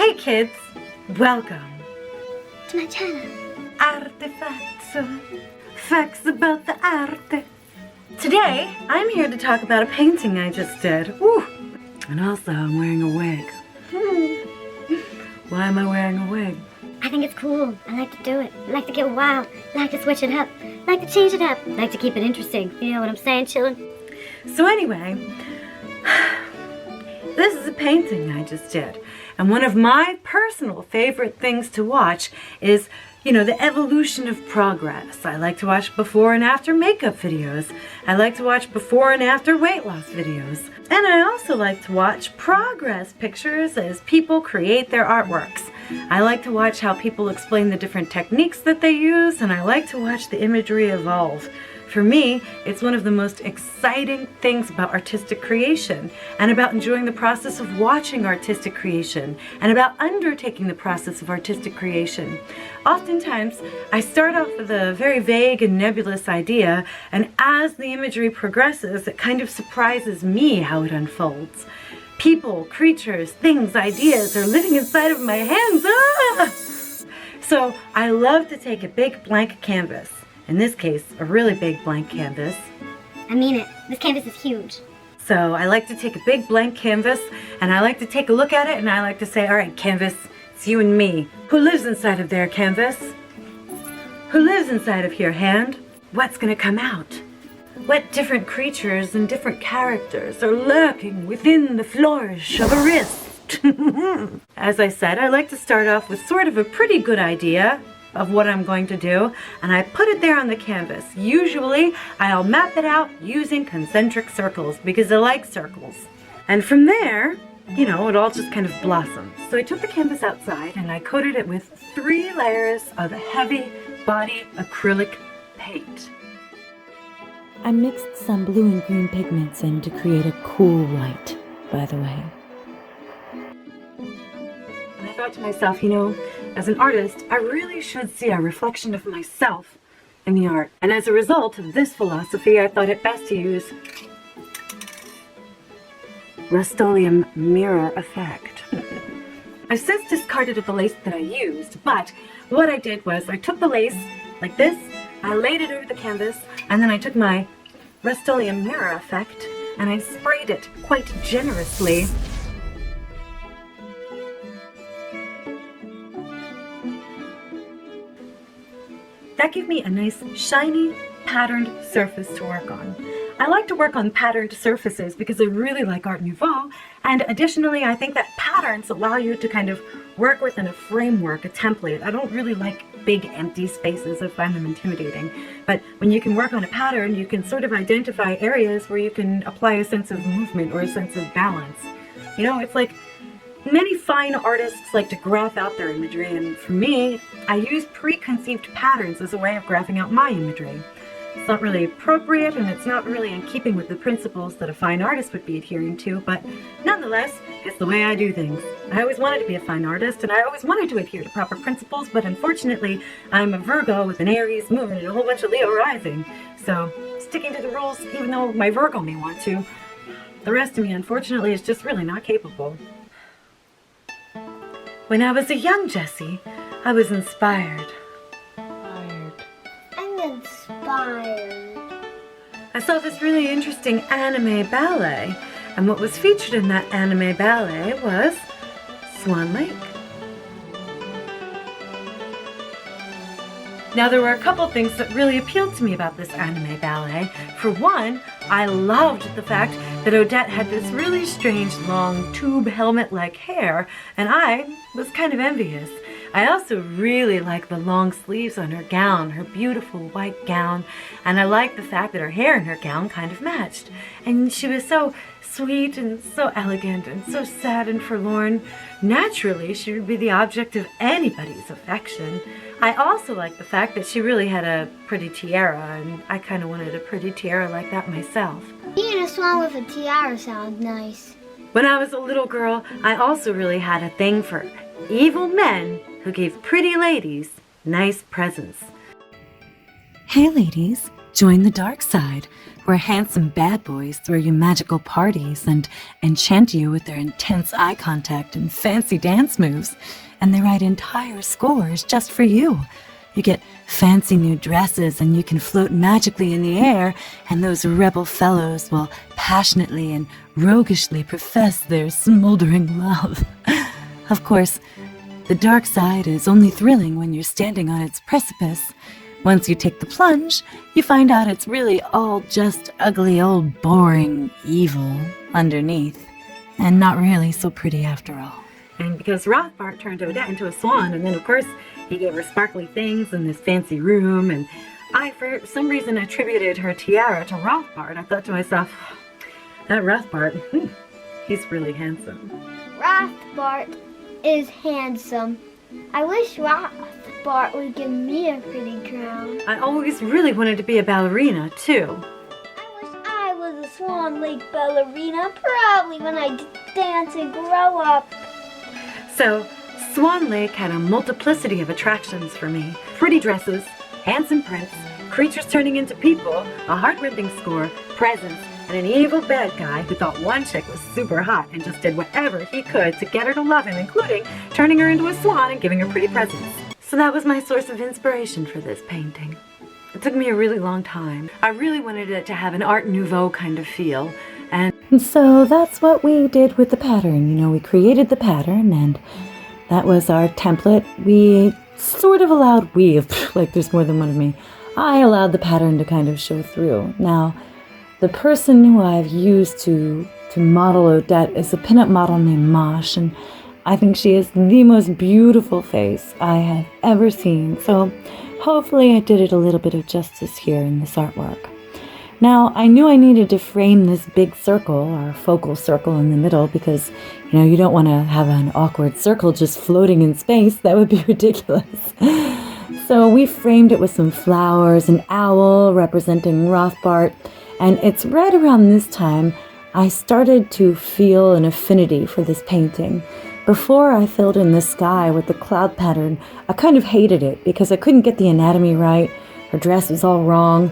Hey kids, welcome to my channel. Artifacts, facts about the arte. Today, I'm here to talk about a painting I just did. Woo. And also, I'm wearing a wig. Why am I wearing a wig? I think it's cool. I like to do it. I like to get wild. I like to switch it up. I like to change it up. I like to keep it interesting. You know what I'm saying, chillin'? So anyway, this is a painting I just did. And one of my personal favorite things to watch is, the evolution of progress. I like to watch before and after makeup videos. I like to watch before and after weight loss videos. And I also like to watch progress pictures as people create their artworks. I like to watch how people explain the different techniques that they use, and I like to watch the imagery evolve. For me, it's one of the most exciting things about artistic creation, and about enjoying the process of watching artistic creation, and about undertaking the process of artistic creation. Oftentimes, I start off with a very vague and nebulous idea, and as the imagery progresses, it kind of surprises me how it unfolds. People, creatures, things, ideas are living inside of my hands. Ah! So I love to take a big blank canvas. In this case, a really big blank canvas. I mean it. This canvas is huge. So I like to take a big blank canvas, and I like to take a look at it, and I like to say, all right, canvas, it's you and me. Who lives inside of there, canvas? Who lives inside of here, hand? What's gonna come out? What different creatures and different characters are lurking within the flourish of a wrist? As I said, I like to start off with sort of a pretty good idea of what I'm going to do, and I put it there on the canvas. Usually, I'll map it out using concentric circles because I like circles. And from there, it all just kind of blossoms. So I took the canvas outside and I coated it with 3 layers of heavy body acrylic paint. I mixed some blue and green pigments in to create a cool white, by the way. And I thought to myself, as an artist, I really should see a reflection of myself in the art. And as a result of this philosophy, I thought it best to use Rust-Oleum mirror effect. I've since discarded the lace that I used, but what I did was I took the lace like this, I laid it over the canvas, and then I took my Rust-Oleum mirror effect and I sprayed it quite generously. That gave me a nice, shiny, patterned surface to work on. I like to work on patterned surfaces because I really like Art Nouveau, and additionally, I think that patterns allow you to kind of work within a framework, a template. I don't really like big, empty spaces. I find them intimidating. But when you can work on a pattern, you can sort of identify areas where you can apply a sense of movement or a sense of balance. It's like many fine artists like to graph out their imagery, and for me, I use preconceived patterns as a way of graphing out my imagery. It's not really appropriate, and it's not really in keeping with the principles that a fine artist would be adhering to, but nonetheless, it's the way I do things. I always wanted to be a fine artist, and I always wanted to adhere to proper principles, but unfortunately, I'm a Virgo with an Aries moon and a whole bunch of Leo rising. So, sticking to the rules, even though my Virgo may want to, the rest of me, unfortunately, is just really not capable. When I was a young Jessie, I was inspired. I'm inspired. I saw this really interesting anime ballet, and what was featured in that anime ballet was Swan Lake. Now, there were a couple things that really appealed to me about this anime ballet. For one, I loved the fact that Odette had this really strange long tube helmet-like hair, and I was kind of envious. I also really liked the long sleeves on her gown, her beautiful white gown, and I liked the fact that her hair and her gown kind of matched. And she was so sweet and so elegant and so sad and forlorn. Naturally, she would be the object of anybody's affection. I also liked the fact that she really had a pretty tiara, and I kind of wanted a pretty tiara like that myself. Being a swan with a tiara sounds nice. When I was a little girl, I also really had a thing for evil men who gave pretty ladies nice presents. Hey ladies, join the dark side where handsome bad boys throw you magical parties and enchant you with their intense eye contact and fancy dance moves, and they write entire scores just for you. You get fancy new dresses and you can float magically in the air, and those rebel fellows will passionately and roguishly profess their smoldering love. Of course, the dark side is only thrilling when you're standing on its precipice. Once you take the plunge, you find out it's really all just ugly old boring evil underneath, and not really so pretty after all. And because Rothbart turned Odette into a swan, and then of course he gave her sparkly things in this fancy room, and I, for some reason, attributed her tiara to Rothbart. I thought to myself, that Rothbart, he's really handsome. Rothbart is handsome. I wish Rothbart would give me a pretty crown. I always really wanted to be a ballerina, too. I wish I was a Swan Lake ballerina, probably when I dance and grow up. So, Swan Lake had a multiplicity of attractions for me. Pretty dresses, handsome prince, creatures turning into people, a heart-rending score, presents, and an evil bad guy who thought one chick was super hot and just did whatever he could to get her to love him, including turning her into a swan and giving her pretty presents. So that was my source of inspiration for this painting. It took me a really long time. I really wanted it to have an Art Nouveau kind of feel, and So that's what we did with the pattern. You know, we created the pattern, and that was our template. We sort of allowed, like there's more than one of me, I allowed the pattern to kind of show through. Now, the person who I've used to model Odette is a pinup model named Mosh, and I think she has the most beautiful face I have ever seen. So hopefully I did it a little bit of justice here in this artwork. Now, I knew I needed to frame this big circle, our focal circle in the middle, because, you know, you don't want to have an awkward circle just floating in space. That would be ridiculous. So we framed it with some flowers, an owl representing Rothbart, and it's right around this time I started to feel an affinity for this painting. Before I filled in the sky with the cloud pattern, I kind of hated it because I couldn't get the anatomy right, her dress was all wrong,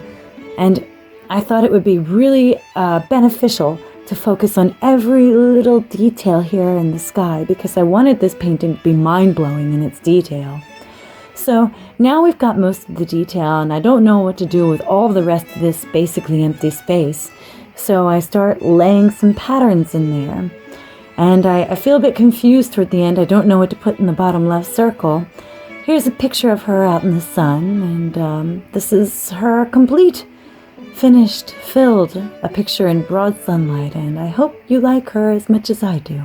and I thought it would be really beneficial to focus on every little detail here in the sky because I wanted this painting to be mind-blowing in its detail. So now we've got most of the detail, and I don't know what to do with all the rest of this basically empty space. So I start laying some patterns in there. And I feel a bit confused toward the end. I don't know what to put in the bottom left circle. Here's a picture of her out in the sun, and this is her complete, finished, filled, a picture in broad sunlight, and I hope you like her as much as I do.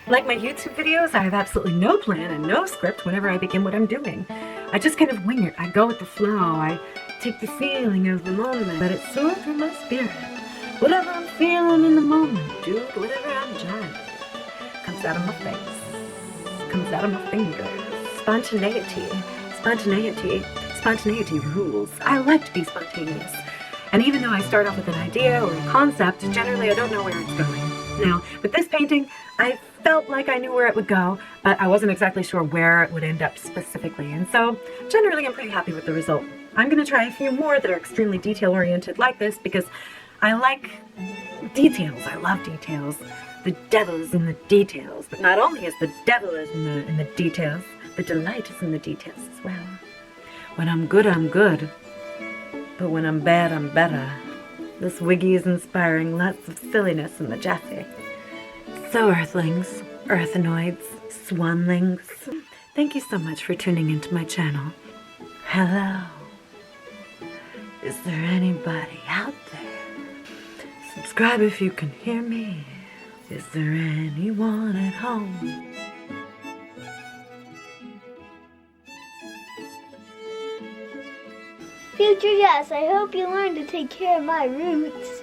like my YouTube videos, I have absolutely no plan and no script whenever I begin what I'm doing. I just kind of wing it. I go with the flow. I take the feeling of the moment, let it soar through my spirit. Whatever I'm feeling in the moment, dude, whatever I'm jiving, comes out of my face, comes out of my fingers. Spontaneity rules. I like to be spontaneous. And even though I start off with an idea or a concept, generally I don't know where it's going. Now, with this painting, I felt like I knew where it would go, but I wasn't exactly sure where it would end up specifically. And so, generally I'm pretty happy with the result. I'm going to try a few more that are extremely detail-oriented like this because I like details. I love details. The devil is in the details. But not only is the devil in the details, the delight is in the details as well. When I'm good, I'm good. But when I'm bad, I'm better. This wiggy is inspiring lots of silliness in the Jessie. So Earthlings, Earthenoids, Swanlings, thank you so much for tuning into my channel. Hello. Is there anybody out there? Subscribe if you can hear me. Is there anyone at home? Future Jess, I hope you learn to take care of my roots.